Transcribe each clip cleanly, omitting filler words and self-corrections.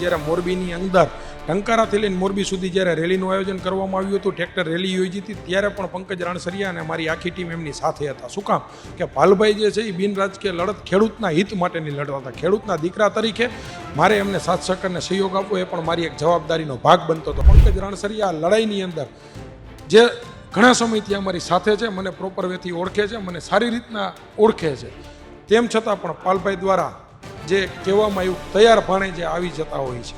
જ્યારે મોરબીની અંદર ટંકારાથી લઈને મોરબી સુધી જ્યારે રેલીનું આયોજન કરવામાં આવ્યું હતું, ટ્રેક્ટર રેલી યોજી હતી, ત્યારે પણ પંકજ રાણસરિયા અને મારી આખી ટીમ એમની સાથે હતા. શું કામ કે પાલભાઈ જે છે એ બિન રાજકીય લડત ખેડૂતના હિત માટેની લડત હતા. ખેડૂતના દીકરા તરીકે મારે એમને સાથ સહકારને સહયોગ આપવો એ પણ મારી એક જવાબદારીનો ભાગ બનતો હતો. પંકજ રાણસરિયા લડાઈની અંદર જે ઘણા સમયથી અમારી સાથે છે, મને પ્રોપર વેથી ઓળખે છે, મને સારી રીતના ઓળખે છે, તેમ છતાં પણ પાલભાઈ દ્વારા જે કહેવામાં આવ્યું તૈયાર ભાણે જે આવી જતા હોય છે,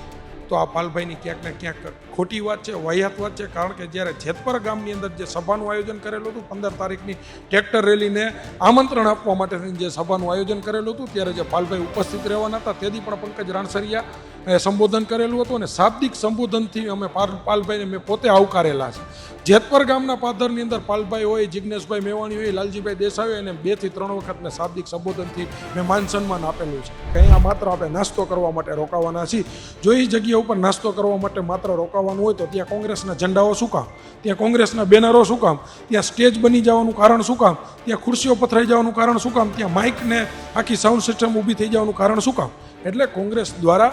તો આ પાલભાઈની ક્યાંક ને ક્યાંક ખોટી વાત છે, વાહિયાત વાત છે. કારણ કે જ્યારે જેતપર ગામની અંદર જે સભાનું આયોજન કરેલું હતું, 15 તારીખની ટ્રેક્ટર રેલીને આમંત્રણ આપવા માટેની જે સભાનું આયોજન કરેલું હતું, ત્યારે જે પાલભાઈ ઉપસ્થિત રહેવાના હતા, તેથી પણ પંકજ રાણસરિયા સંબોધન કરેલું હતું અને શાબ્દિક સંબોધનથી અમે પાલભાઈને મેં પોતે આવકારેલા છે. જેતપર ગામના પાદરની અંદર પાલભાઈ હોય, જિજ્ઞેશભાઈ મેવાણી હોય, લાલજીભાઈ દેસાઈ હોય, અને 2 થી 3 વખત મેં શાબ્દિક સંબોધનથી મેં માન સન્માન આપેલું છે. અહીંયા માત્ર આપણે નાસ્તો કરવા માટે રોકાવાના છીએ. જો એ જગ્યા ઉપર નાસ્તો કરવા માટે માત્ર રોકાવાનું હોય તો ત્યાં કોંગ્રેસના ઝંડાઓ શું કામ, ત્યાં કોંગ્રેસના બેનરો શું કામ, ત્યાં સ્ટેજ બની જવાનું કારણ શું કામ, ત્યાં ખુરશીઓ પથરાઈ જવાનું કારણ શું કામ, ત્યાં માઇકને આખી સાઉન્ડ સિસ્ટમ ઊભી થઈ જવાનું કારણ શું કામ? એટલે કોંગ્રેસ દ્વારા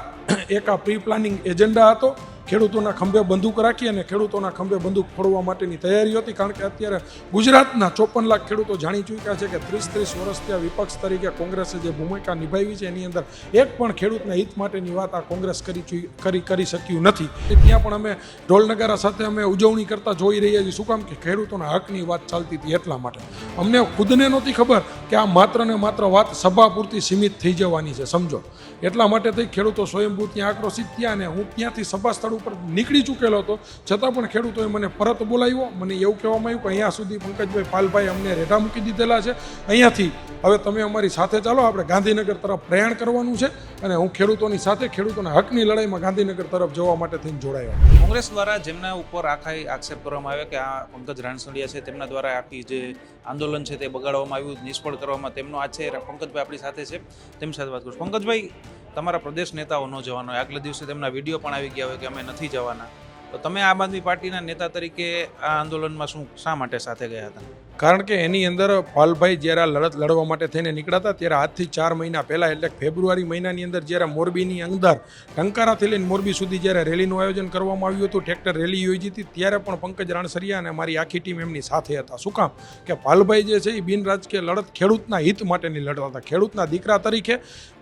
એક આ પ્રી પ્લાનિંગ એજન્ડા હતો. ખેડૂતોના ખંભે બંદૂક રાખી અને ખેડૂતોના ખંભે બંદૂક ફોડવા માટેની તૈયારી હતી. કારણ કે અત્યારે ગુજરાતના 54 લાખ ખેડૂતો જાણી ચૂક્યા છે કે 30 વર્ષ ત્યાં વિપક્ષ તરીકે કોંગ્રેસે જે ભૂમિકા નિભાવી છે, એની અંદર એક પણ ખેડૂતના હિત માટેની વાત આ કોંગ્રેસ કરી શક્યું નથી. ત્યાં પણ અમે ઢોલ નગારા સાથે અમે ઉજવણી કરતા જોઈ રહ્યા છીએ. શું કામ કે ખેડૂતોના હકની વાત ચાલતી હતી એટલા માટે. અમને ખુદને નહોતી ખબર કે આ માત્ર ને માત્ર વાત સભા પૂરતી સીમિત થઈ જવાની છે, સમજો. એટલા માટે થઈ ખેડૂતો સ્વયંભૂ ત્યાં આક્રોશિત થયા અને હું ત્યાંથી સભા સ્થળ ઉપર નીકળી ચૂકેલો હતો, છતાં પણ ખેડૂતોએ મને પરત બોલાવ્યો. મને એવું કહેવામાં આવ્યું કે અહીંયા સુધી પંકજભાઈ પાલભાઈ અમને રેઢા મૂકી દીધેલા છે, અહીંયાથી હવે તમે અમારી સાથે ચાલો, આપણે ગાંધીનગર તરફ પ્રયાણ કરવાનું છે. અને હું ખેડૂતોની સાથે ખેડૂતોના હકની લડાઈમાં ગાંધીનગર તરફ જવા માટે થઈને જોડાયો. કોંગ્રેસ દ્વારા જેમના ઉપર આક્ષેપ કરવામાં આવ્યો કે આ પંકજ રાણસરિયા છે, તેમના દ્વારા આખી જે આંદોલન છે તે બગાડવામાં આવ્યું, નિષ્ફળ કરવામાં તેમનો આ છે. પંકજભાઈ આપણી સાથે છે, તેમની સાથે વાત કરું. પંકજભાઈ, તમારા પ્રદેશ નેતાઓ ન જવાનો, આગલા દિવસે તેમના વિડીયો પણ આવી ગયા હોય કે અમે નથી જવાના, તો તમે આમ આદમી પાર્ટીના નેતા તરીકે આ આંદોલનમાં શા માટે સાથે ગયા હતા? કારણ કે એની અંદર પાલભાઈ જ્યારે લડત લડવા માટે થઈને નીકળ્યા હતા, ત્યારે આજથી 4 મહિના પહેલાં એટલે ફેબ્રુઆરી મહિનાની અંદર જ્યારે મોરબીની અંદર ટંકારાથી લઈને મોરબી સુધી જ્યારે રેલીનું આયોજન કરવામાં આવ્યું હતું, ટ્રેક્ટર રેલી યોજી હતી, ત્યારે પણ પંકજ રાણસરિયા અને મારી આખી ટીમ એમની સાથે હતા. શું કામ કે પાલભાઈ જે છે એ બિન રાજકીય લડત ખેડૂતના હિત માટેની લડત હતા. ખેડૂતના દીકરા તરીકે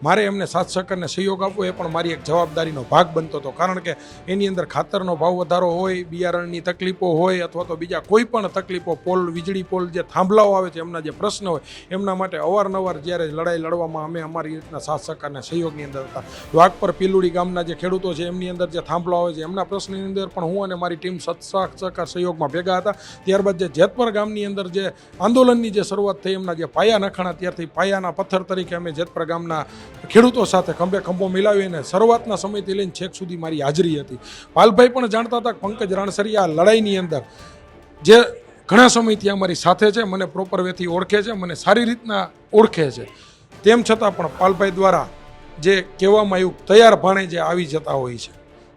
મારે એમને સાથ સહકારને સહયોગ આપવો એ પણ મારી એક જવાબદારીનો ભાગ બનતો હતો. કારણ કે એની અંદર ખાતરનો ભાવ વધારો હોય, બિયારણની તકલીફો હોય, અથવા તો બીજા કોઈ પણ તકલીફો, પોલ, વીજળી પોલ જે થાંભલાઓ આવે છે, એમના જે પ્રશ્ન હોય, એમના માટે અવારનવાર જ્યારે લડાઈ લડવામાં અમે અમારી રીતના સાથ સહકારને સહયોગની અંદર હતા. વાઘપર પીલુડી ગામના જે ખેડૂતો છે, એમની અંદર જે થાંભલાઓ હોય છે, એમના પ્રશ્નની અંદર પણ હું અને મારી ટીમ સાથ સહકાર સહયોગમાં ભેગા હતા. ત્યારબાદ જે જેતપર ગામની અંદર જે આંદોલનની જે શરૂઆત થઈ, એમના જે પાયા નખાણા, ત્યારથી પાયાના પથ્થર તરીકે અમે જેતપર ગામના ખેડૂતો સાથે ખંભે ખંભો મિલાવીને શરૂઆતના સમયથી લઈને છેક સુધી મારી હાજરી હતી. પાલભાઈ પણ જાણતા હતા પંકજ રાણસરિયા લડાઈની અંદર જે ઘણા સમયથી અમારી સાથે છે, મને પ્રોપર વેથી ઓળખે છે, મને સારી રીતના ઓળખે છે, તેમ છતાં પણ પાલભાઈ દ્વારા જે કહેવામાં આવ્યું તૈયાર ભાણે જે આવી જતા હોય છે,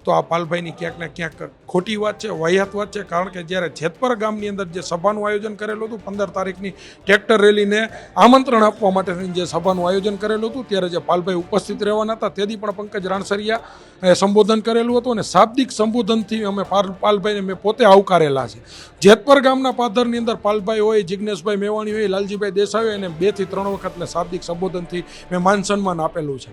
તો આ પાલભાઈની ક્યાંક ને ક્યાંક ખોટી વાત છે, વાહિયાત વાત છે. કારણ કે જ્યારે જેતપર ગામની અંદર જે સભાનું આયોજન કરેલું હતું, 15 તારીખની ટ્રેક્ટર રેલીને આમંત્રણ આપવા માટેની જે સભાનું આયોજન કરેલું હતું, ત્યારે જે પાલભાઈ ઉપસ્થિત રહેવાના હતા, તેથી પણ પંકજ રાણસરિયા સંબોધન કરેલું હતું અને શાબ્દિક સંબોધનથી અમે પાલભાઈને મેં પોતે આવકારેલા છે. જેતપર ગામના પાદરની અંદર પાલભાઈ હોય, જિજ્ઞેશભાઈ મેવાણી હોય, લાલજીભાઈ દેસાઈ હોય, અને 2 થી 3 વખત મેં શાબ્દિક સંબોધનથી મેં માન સન્માન આપેલું છે.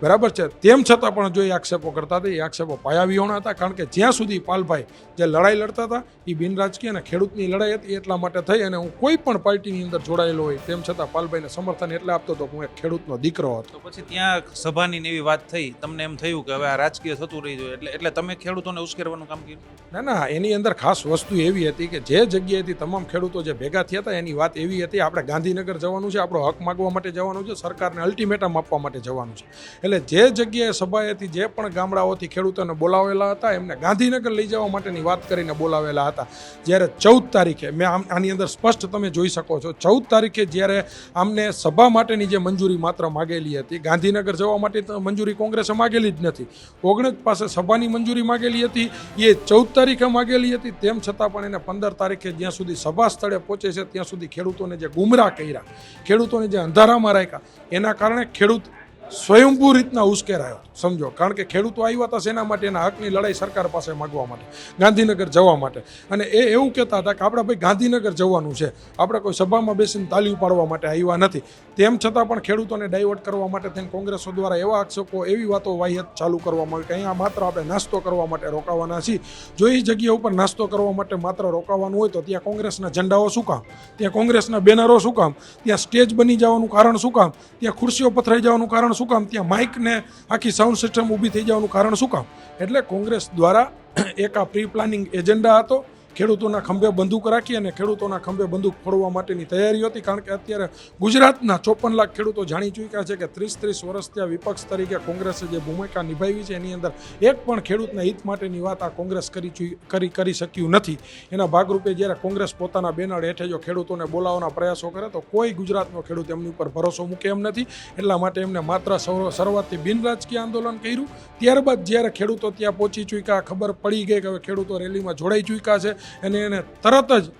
બરાબર છે. તેમ છતાં પણ જો એ આક્ષેપો કરતા હતા, એ આક્ષેપો પાયાવિહોણા હતા. કારણ કે જ્યાં સુધી પાલભાઈ જે લડાઈ લડતા હતા એ બિન રાજકીય અને ખેડૂતની લડાઈ હતી, એટલા માટે થઈ. અને હું કોઈ પણ પાર્ટીની અંદર જોડાયેલો હોય, તેમ છતાં પાલભાઈને સમર્થન એટલે આપતો હતો કે હું એક ખેડૂતનો દીકરો હતો. તો પછી ત્યાં સભાની એવી વાત થઈ, તમને એમ થયું કે હવે આ રાજકીય થતું રહી જોઈએ, એટલે તમે ખેડૂતોને ઉશ્કેરવાનું કામ કર્યું? ના, એની અંદર ખાસ વસ્તુ એવી હતી કે જે જગ્યાએથી તમામ ખેડૂતો જે ભેગા થયા હતા, એની વાત એવી હતી, આપણે ગાંધીનગર જવાનું છે, આપણો હક માગવા માટે જવાનું છે, સરકારને અલ્ટિમેટમ આપવા માટે જવાનું છે. એટલે જે જગ્યાએ સભાએથી જે પણ ગામડાઓથી ખેડૂતોને બોલાવેલા હતા, એમને ગાંધીનગર લઈ જવા માટેની વાત કરીને બોલાવેલા હતા. જ્યારે 14 તારીખે મેં આની અંદર સ્પષ્ટ તમે જોઈ શકો છો, 14 તારીખે જ્યારે આમને સભા માટેની જે મંજૂરી માત્ર માગેલી હતી, ગાંધીનગર જવા માટે મંજૂરી કોંગ્રેસે માગેલી જ નથી. 19 પાસે સભાની મંજૂરી માગેલી હતી, એ 14 તારીખે માગેલી હતી. તેમ છતાં પણ એને 15 તારીખે જ્યાં સુધી સભા સ્થળે પહોંચે છે, ત્યાં સુધી ખેડૂતોને જે ગુમરાહ કર્યા, ખેડૂતોને જે અંધારામાં રાખ્યા, એના કારણે ખેડૂત સ્વયંભૂ રીતના ઉશ્કેરાયો. સમજો, કારણ કે ખેડૂતો આવ્યા હતા શેના માટે? એના હકની લડાઈ સરકાર પાસે માગવા માટે, ગાંધીનગર જવા માટે. અને એ એવું કહેતા હતા કે આપણે ભાઈ ગાંધીનગર જવાનું છે, આપણે કોઈ સભામાં બેસીને તાલીઓ પાડવા માટે આવ્યા નથી. તેમ છતાં પણ ખેડૂતોને ડાયવર્ટ કરવા માટે થઈને કોંગ્રેસો દ્વારા એવા આક્ષેપો, એવી વાતો વાહિયાત ચાલુ કરવામાં આવી કે અહીંયા માત્ર આપણે નાસ્તો કરવા માટે રોકાવાના છીએ. જો એ જગ્યા ઉપર નાસ્તો કરવા માટે માત્ર રોકાવાનું હોય તો ત્યાં કોંગ્રેસના ઝંડાઓ શું કામ? ત્યાં કોંગ્રેસના બેનરો શું કામ? ત્યાં સ્ટેજ બની જવાનું કારણ શું કામ? ત્યાં ખુરશીઓ પથરાઈ જવાનું કારણ શું કામ? ત્યાં માઇકને આખી સાઉન્ડ સિસ્ટમ ઊભી થઈ જવાનું કારણ શું કામ? એટલે કોંગ્રેસ દ્વારા એક આ પ્રી પ્લાનિંગ એજન્ડા હતો. ખેડૂતોના ખંભે બંદૂક રાખી અને ખેડૂતોના ખંભે બંદૂક ફોડવા માટેની તૈયારી હતી. કારણ કે અત્યારે ગુજરાતના 54 લાખ ખેડૂતો જાણી ચૂક્યા છે કે 30 વર્ષ ત્યાં વિપક્ષ તરીકે કોંગ્રેસે જે ભૂમિકા નિભાવી છે એની અંદર એક પણ ખેડૂતના હિત માટેની વાત આ કોંગ્રેસ કરી શક્યું નથી. એના ભાગરૂપે જ્યારે કોંગ્રેસ પોતાના બેનર હેઠે જો ખેડૂતોને બોલાવવાના પ્રયાસો કરે તો કોઈ ગુજરાતનો ખેડૂત એમની ઉપર ભરોસો મૂકે એમ નથી. એટલા માટે એમને માત્ર શરૂઆતથી બિન રાજકીય આંદોલન કર્યું. ત્યારબાદ જ્યારે ખેડૂતો ત્યાં પહોંચી ચૂક્યા, ખબર પડી ગઈ કે હવે ખેડૂતો રેલીમાં જોડાઈ ચૂક્યા છે, અને એને તરત જ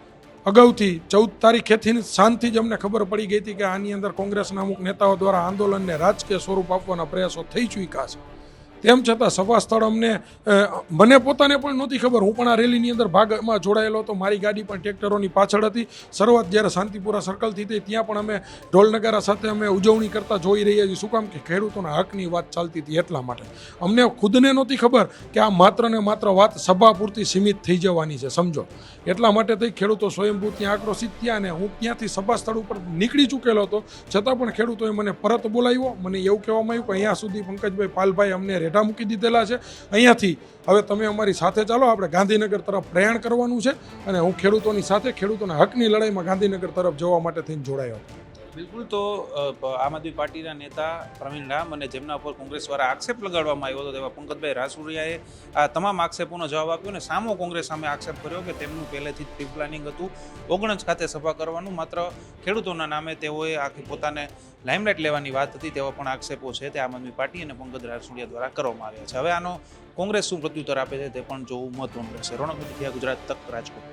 અગાઉથી 14 તારીખેથી શાંતિ જ અમને ખબર પડી ગઈ હતી કે આની અંદર કોંગ્રેસના અમુક નેતાઓ દ્વારા આંદોલનને રાજકીય સ્વરૂપ આપવાના પ્રયાસો થઈ ચૂક્યા છે. તેમ છતાં સભા સ્થળ મને પોતાને પણ નહોતી ખબર. હું પણ આ રેલીની અંદર ભાગમાં જોડાયેલો હતો. મારી ગાડી પણ ટ્રેક્ટરોની પાછળ હતી. શરૂઆત જ્યારે શાંતિપુરા સર્કલથી થઈ ત્યાં પણ અમે ઢોલ નગારા સાથે અમે ઉજવણી કરતા જોઈ રહ્યા છીએ. શું કામ? કે ખેડૂતોના હકની વાત ચાલતી હતી એટલા માટે. અમને ખુદને નહોતી ખબર કે આ માત્ર ને માત્ર વાત સભા પૂરતી સીમિત થઈ જવાની છે, સમજો. એટલા માટે થઈ ખેડૂતો સ્વયંભૂ ત્યાં આક્રોશિત થયા અને હું ત્યાંથી સભા સ્થળ ઉપર નીકળી ચૂકેલો હતો. છતાં પણ ખેડૂતોએ મને પરત બોલાવ્યો. મને એવું કહેવામાં આવ્યું કે અહીંયા સુધી પંકજભાઈ પાલભાઈ અમને રેઢા મૂકી દીધેલા છે, અહીંયાથી હવે તમે અમારી સાથે ચાલો, આપણે ગાંધીનગર તરફ પ્રયાણ કરવાનું છે. અને હું ખેડૂતોની સાથે ખેડૂતોના હકની લડાઈમાં ગાંધીનગર તરફ જવા માટે થઈને જોડાયો. બિલકુલ. તો આમ આદમી પાર્ટીના નેતા પ્રવીણ રામ અને જેમના ઉપર કોંગ્રેસ દ્વારા આક્ષેપ લગાડવામાં આવ્યો હતો તેવા પંકજભાઈ રાસુરિયાએ આ તમામ આક્ષેપોનો જવાબ આપ્યો અને સામો કોંગ્રેસ સામે આક્ષેપ કર્યો કે તેમનું પહેલેથી જ પ્રી પ્લાનિંગ હતું ઓગણજ ખાતે સભા કરવાનું, માત્ર ખેડૂતોના નામે તેઓએ આખી પોતાને લાઇમલાઇટ લેવાની વાત હતી તેવા પણ આક્ષેપો છે તે આમ આદમી પાર્ટી અને પંકજ રાસુરિયા દ્વારા કરવામાં આવ્યા છે. હવે આનો કોંગ્રેસ શું પ્રત્યુત્તર આપે છે તે પણ જોવું મહત્વનું રહેશે. રોનક મુઠિયા, ગુજરાત તક, રાજકોટ.